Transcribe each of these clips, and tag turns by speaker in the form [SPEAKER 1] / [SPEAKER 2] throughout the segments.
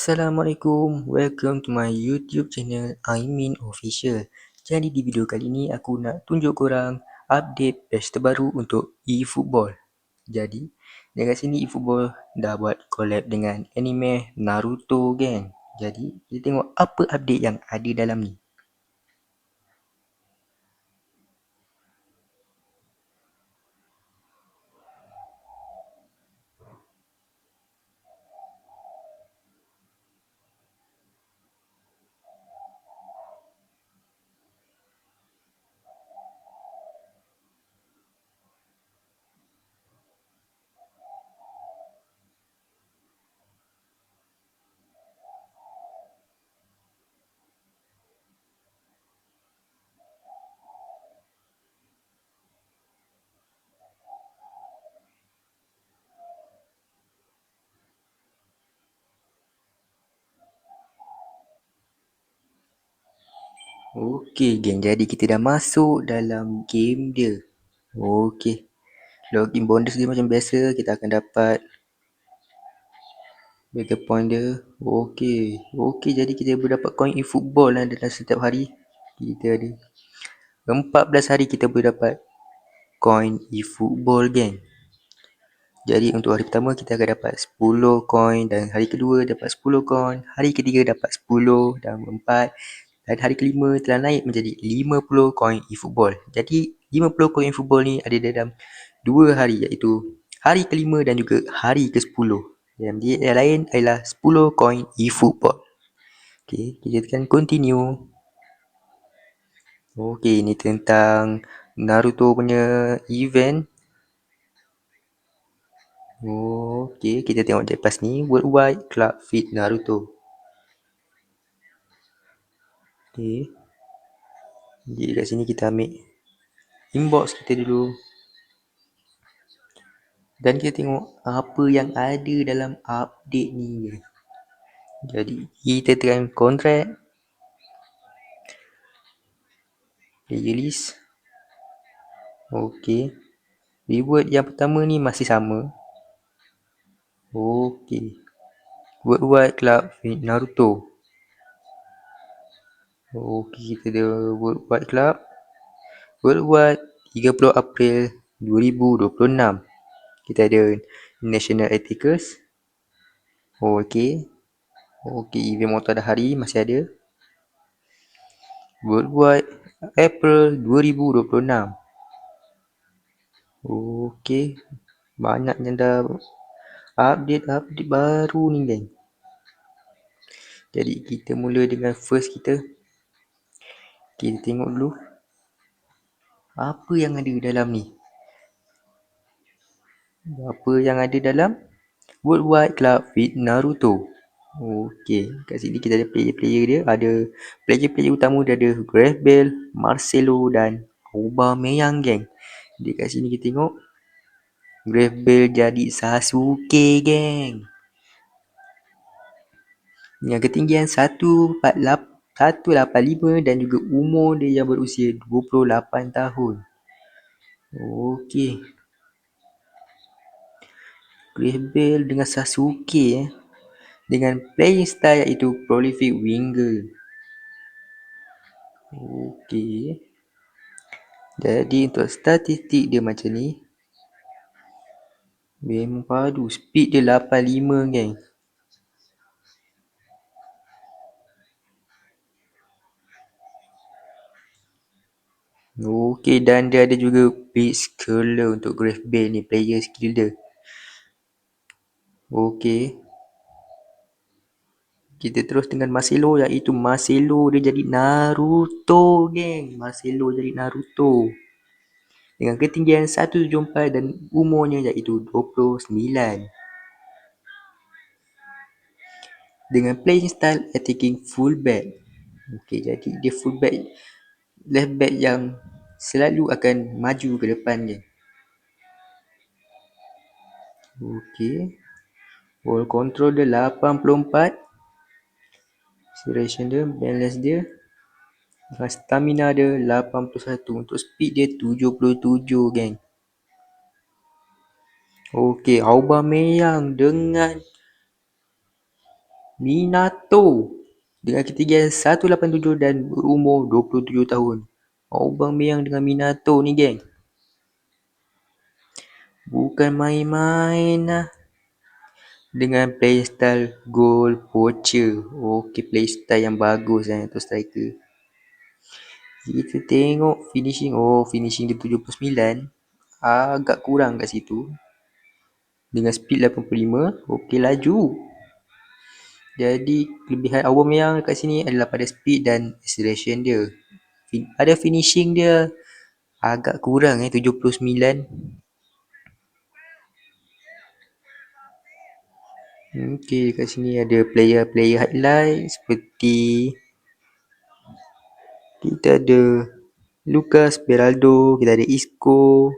[SPEAKER 1] Assalamualaikum, welcome to my YouTube channel Aimin Official. Jadi di video kali ni aku nak tunjuk korang update patch terbaru untuk eFootball. Jadi dekat sini eFootball dah buat collab dengan anime Naruto geng. Jadi kita tengok apa update yang ada dalam ni. Okey geng, jadi kita dah masuk dalam game dia. Okey, login bonus dia macam biasa, kita akan dapat battle point dia. Okey, jadi kita boleh dapat coin eFootball lah dalam setiap hari. Kita ada 14 hari kita boleh dapat coin eFootball geng. Jadi untuk hari pertama kita akan dapat 10 coin, dan hari kedua dapat 10 coin, hari ketiga dapat 10 dan 4, dan hari kelima telah naik menjadi 50 coin eFootball. Jadi 50 coin eFootball ni ada dalam 2 hari, iaitu hari kelima dan juga hari ke-10. Yang lain adalah 10 coin eFootball. Okey, kita tekan continue. Okey, ni tentang Naruto punya event. Okey, kita tengok lepas ni Worldwide Club Fit Naruto. Okey. Jadi kat sini kita ambil inbox kita dulu. Dan kita tengok apa yang ada dalam update ni. Jadi kita tekan contract, player list. Okey. Reward yang pertama ni masih sama. Okey. Worldwide Club Fit Naruto. Okey, kita ada Worldwide Club. Worldwide 30 April 2026. Kita ada National Attackers. Okey. Event motor hari masih ada. Worldwide April 2026. Okey. Banyak yang dah update baru ni geng. Jadi kita mula dengan first kita. Kita tengok dulu apa yang ada dalam ni. Apa yang ada dalam Worldwide Club Fit Naruto. Okey, kat sini kita ada player-player dia. Ada player-player utama dia, ada Gareth Bale, Marcelo dan Aubameyang geng. Di kat sini kita tengok Gareth Bale jadi Sasuke geng. Yang ketinggian 185 dan juga umur dia yang berusia 28 tahun. Okey. Gareth Bale dengan Sasuke dengan playing style iaitu prolific winger. Okey. Jadi untuk statistik dia macam ni. Memang padu. Speed dia 85 geng. Okey, dan dia ada juga big skill untuk Gareth Bale ni, player skill dia. Okey. Kita terus dengan Marcelo, iaitu Marcelo dia jadi Naruto geng. Marcelo jadi Naruto. Dengan ketinggian 174 dan umurnya iaitu 29. Dengan playing style attacking fullback. Okey, jadi dia fullback, left back yang selalu akan maju ke depan je. Okey. Ball control dia 84. Acceleration dia, balance dia, dengan stamina dia 81. Untuk speed dia 77 geng. Okey, Aubameyang dengan Minato dengan ketinggian 187 dan berumur 27 tahun. Aubameyang dengan Minato ni geng. Bukan main-main lah. Dengan playstyle goal poacher. Okey, playstyle yang bagus untuk striker. Kita tengok finishing. Finishing dia 79. Agak kurang kat situ. Dengan speed 85. Okey, laju. Jadi kelebihan Aubameyang kat sini adalah pada speed dan acceleration dia. Pada finishing dia agak kurang 79. Okey, kat sini ada player-player highlight seperti kita ada Lucas Beraldo, kita ada Isco,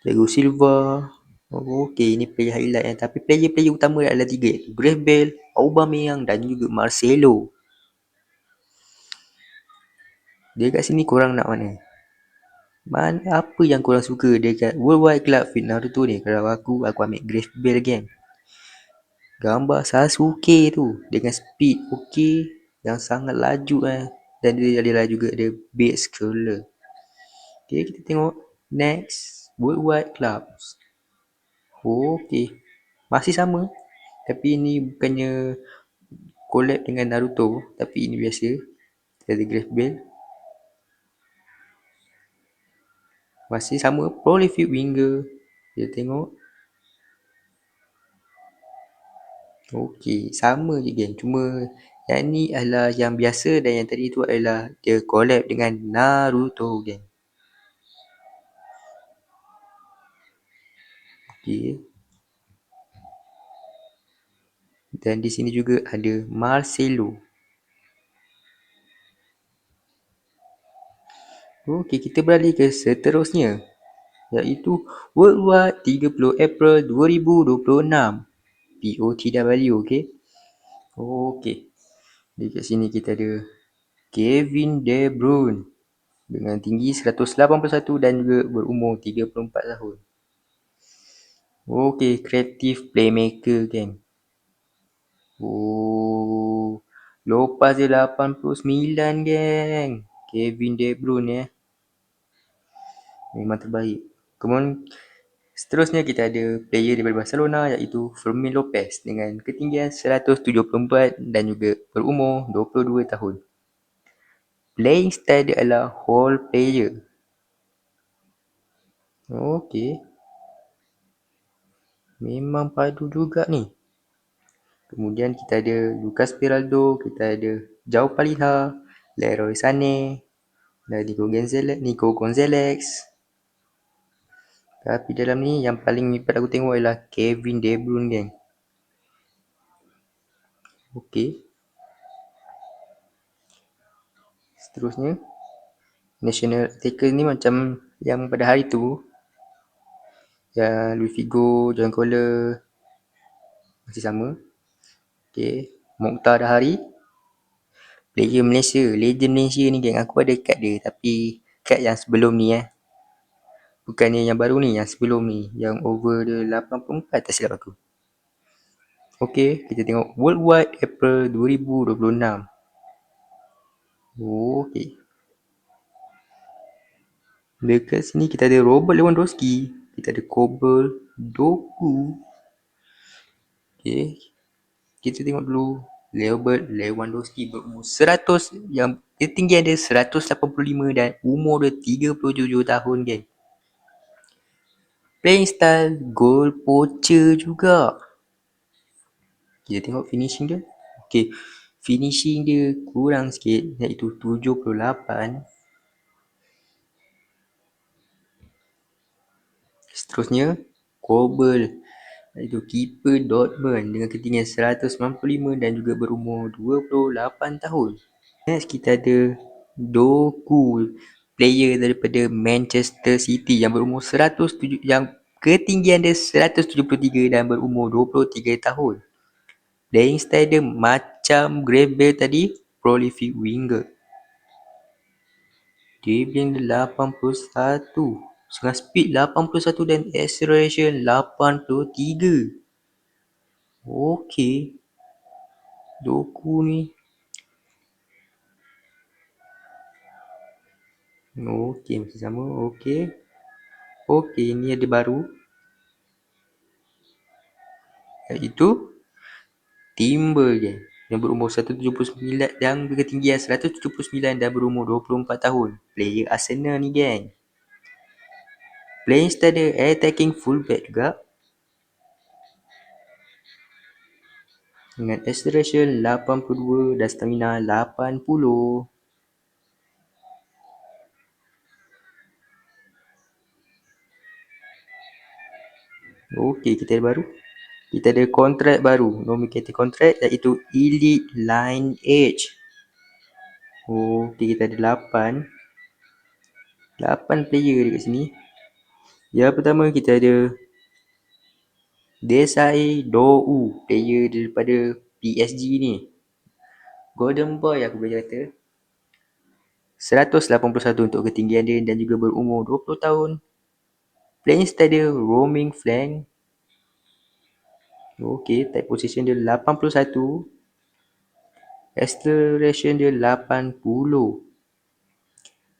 [SPEAKER 1] Thiago Silva. Okey, ini player highlight tapi player-player utama adalah 3 iaitu Gareth Bale, Aubameyang dan juga Marcelo. Dia kat sini korang nak mana? Apa yang korang suka dekat Worldwide Club Fit Naruto ni? Kalau aku ambil Gareth Bale again. Gambar Sasuke tu dengan speed okey, yang sangat laju dan dia adalah juga ada base curler. Okey, kita tengok next Worldwide Clubs. Okey, masih sama tapi ini bukannya collab dengan Naruto, tapi ini biasa. Kita ada Gareth Bale. Masih sama prolific winger. Kita tengok. Okey, sama je geng. Cuma yang ni adalah yang biasa dan yang tadi tu adalah dia collab dengan Naruto geng. Okey. Dan di sini juga ada Marcelo. Okey, kita beralih ke seterusnya, iaitu Worldwide 30 April 2026. POTW, okey. Okey. Dekat sini kita ada Kevin De Bruyne dengan tinggi 181 dan juga berumur 34 tahun. Okey, creative playmaker geng. Lepas dia 89 geng. Kevin De Bruyne memang terbaik. Kemudian seterusnya kita ada player daripada Barcelona iaitu Fermin Lopez dengan ketinggian 174 dan juga berumur 22 tahun. Playing style dia adalah whole player. Okey. Memang padu juga ni. Kemudian kita ada Lucas Beraldo, kita ada João Palhinha, Leroy Sané dan Nico Gonzalez. Tapi dalam ni yang paling mipad aku tengok adalah Kevin De Bruyne geng. Okey. Seterusnya national attacker ni macam yang pada hari tu, yang Luis Figo, John Kohler masih sama. Okey, Mokhtar Dahari, player Malaysia, legend Malaysia ni geng. Aku ada kad dia tapi kad yang sebelum ni bukannya yang baru ni, yang sebelum ni, yang over dia 84 tak silap aku. Okey, kita tengok Worldwide April 2026. Okey. Dekat sini kita ada Robert Lewandowski, kita ada Kobel, Doku. Okey. Kita tengok dulu Robert Lewandowski berumur 100, yang ketinggian dia 185 dan umur dia 37 tahun geng. Playing style goal poacher juga. Kita tengok finishing dia. Okey, finishing dia kurang sikit iaitu 78. Seterusnya Kobel, iaitu keeper Dortmund dengan ketinggian 195 dan juga berumur 28 tahun. Next kita ada Doku, player daripada Manchester City yang berumur 107, yang ketinggian dia 173 dan berumur 23 tahun. Playing style dia macam Gareth Bale tadi, prolific winger. Dribbling dia 81, dengan speed 81 dan acceleration 83. Okey. Doku ni. Okey, masih sama. Okey. Okey, ni ada baru. Iaitu Timber je. Yang berumur 179 dan berketinggian 179 dan berumur 24 tahun. Player Arsenal ni, geng. Playing style dia attacking fullback juga. Dengan acceleration 82 dan stamina 80. Okey, kita ada baru. Kita ada kontrak baru. Nominated kontrak iaitu Elite Lineage. Okey, kita ada 8 player dekat sini. Yang pertama kita ada Desai Dou, player daripada PSG ni. Golden Boy aku boleh kata. 181 untuk ketinggian dia dan juga berumur 20 tahun. Playing style dia roaming flank. Okey, type position dia 81. Acceleration dia 80.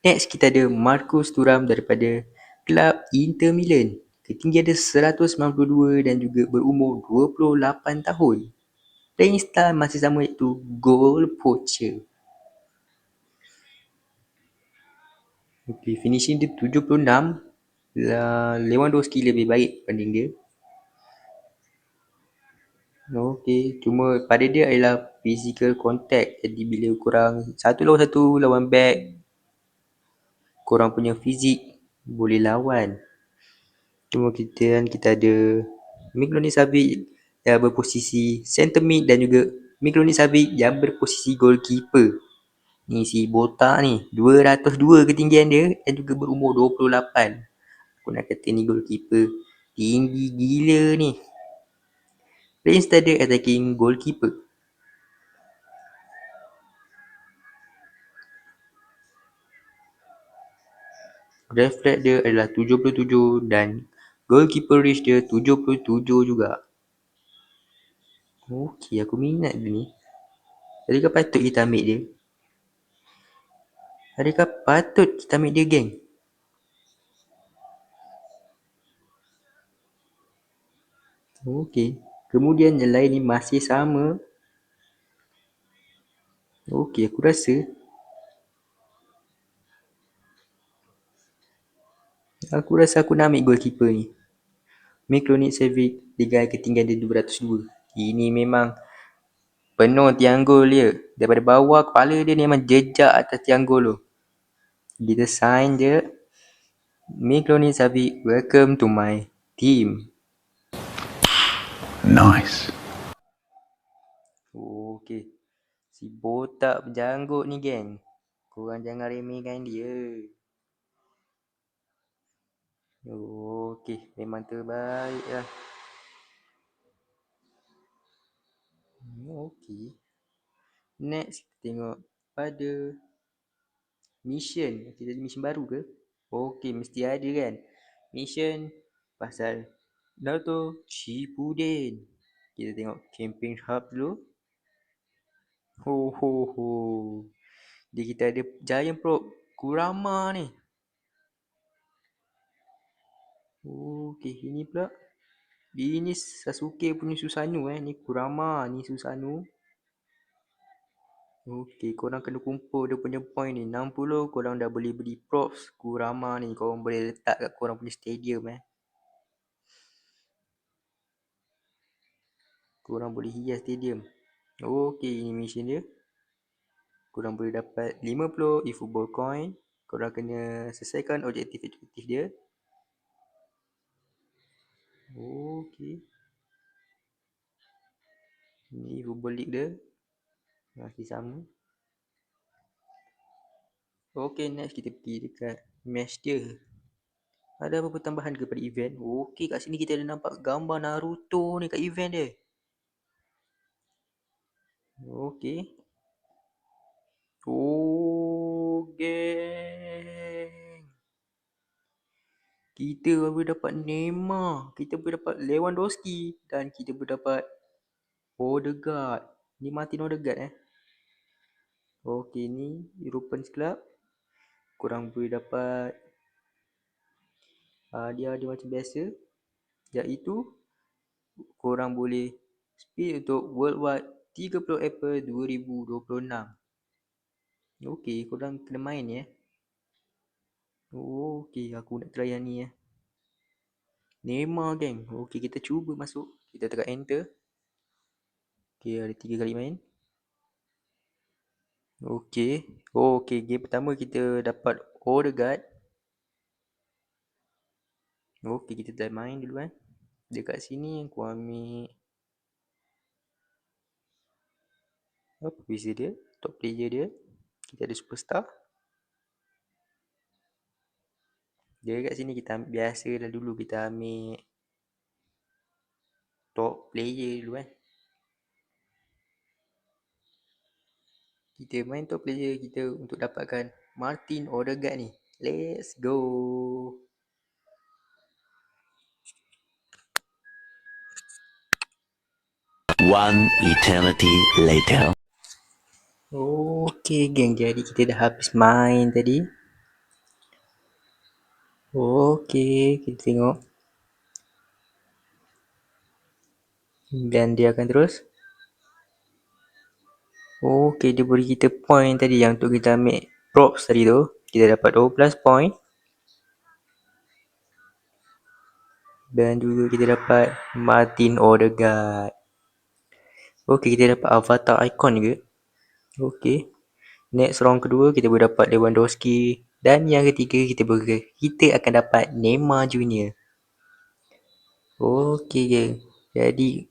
[SPEAKER 1] Next kita ada Marcus Thuram daripada Kelab Inter Milan. Ketinggian dia 192 dan juga berumur 28 tahun. Playing style masih sama iaitu goal poacher. Okay, finishing dia 76. Lewandowski lebih baik dibanding dia. Okay, cuma pada dia adalah physical contact. Jadi bila korang satu lawan back, korang punya fizik boleh lawan. Cuma kita ada Miroslav Savic yang berposisi center mid dan juga Miroslav Savic yang berposisi goalkeeper. Ni si botak ni, 202 ketinggian dia dan juga berumur 28. Aku nak kata ni goalkeeper tinggi gila ni. Playing style dia attacking goalkeeper. Reflect dia adalah 77 dan goalkeeper reach dia 77 juga. Okey, aku minat dia ni. Adakah patut kita ambil dia? Adakah patut kita ambil dia, geng? Okey. Kemudian yang lain ni masih sama. Okey, aku rasa aku nak ambil goalkeeper ni. Miroslav Savic dengan ketinggian dia 202. Ini memang penuh tiang gol dia. Daripada bawah kepala dia ni memang jejak atas tiang gol tu. Kita sign dia. Miroslav Savic, welcome to my team.
[SPEAKER 2] Nice.
[SPEAKER 1] Okey. Si botak berjanggut ni, geng. Korang jangan remehkan dia. Okey, memang terbaik lah. Okey. Next, kita tengok pada mission. Kita ada mission baru ke? Okey, mesti ada kan. Mission pasal Naruto Shippuden. Kita tengok campaign hub dulu. Ho ho ho. Jadi kita ada Giant Probe Kurama ni. Okey, ini pula. Ini Sasuke punya Susanoo ni Kurama, ni Susanoo. Okey, korang kena kumpul dia punya point ni 60. Korang dah boleh beli props Kurama ni. Korang boleh letak kat korang punya stadium Korang boleh hias stadium. Okey, ini mission dia. Korang boleh dapat 50 eFootball coin. Korang kena selesaikan objektif-objektif dia. Okey. Ni Football League dia. Masih sama. Okey, next kita pergi dekat match dia. Ada apa-apa tambahan kepada event? Okey, kat sini kita ada nampak gambar Naruto ni kat event dia. Okey. Oh, geng. Kita boleh dapat Neymar. Kita boleh dapat Lewandowski. Dan kita boleh dapat Odegaard. Ni Martin Odegaard Okey, ni European Club. Korang boleh dapat dia macam biasa, iaitu korang boleh speed untuk worldwide 30 April 2026. Okey, korang kena main ni Okey, aku nak try yang ni Neymar geng. Okey, kita cuba masuk. Kita tekan enter. Okey, ada 3 kali main. Okey. Okey, game pertama kita dapat Odegaard. Okey, kita dah main dulu Dekat sini aku ambil apa beza dia? Top player dia. Kita ada superstar. Dia kat sini kita ambil biasa lah dulu. Kita ambil top player dulu Kita main top player kita untuk dapatkan Martin Odegaard ni. Let's go.
[SPEAKER 2] One eternity later.
[SPEAKER 1] Okey geng, jadi kita dah habis main tadi. Okey, kita tengok. Dan dia akan terus. Okey, dia beri kita point tadi yang untuk kita ambil props tadi tu. Kita dapat 12 point. Dan juga kita dapat Martin Odegaard. Okey, kita dapat avatar icon juga. Okey. Next round kedua kita boleh dapat Lewandowski. Dan yang ketiga kita akan dapat Neymar Junior. Okey geng. Jadi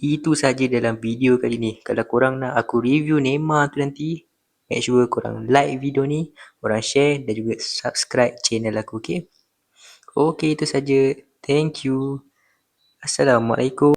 [SPEAKER 1] itu saja dalam video kali ni. Kalau korang nak aku review Neymar tu nanti, make sure korang like video ni, korang share dan juga subscribe channel aku, okey? Okey, itu saja. Thank you. Assalamualaikum.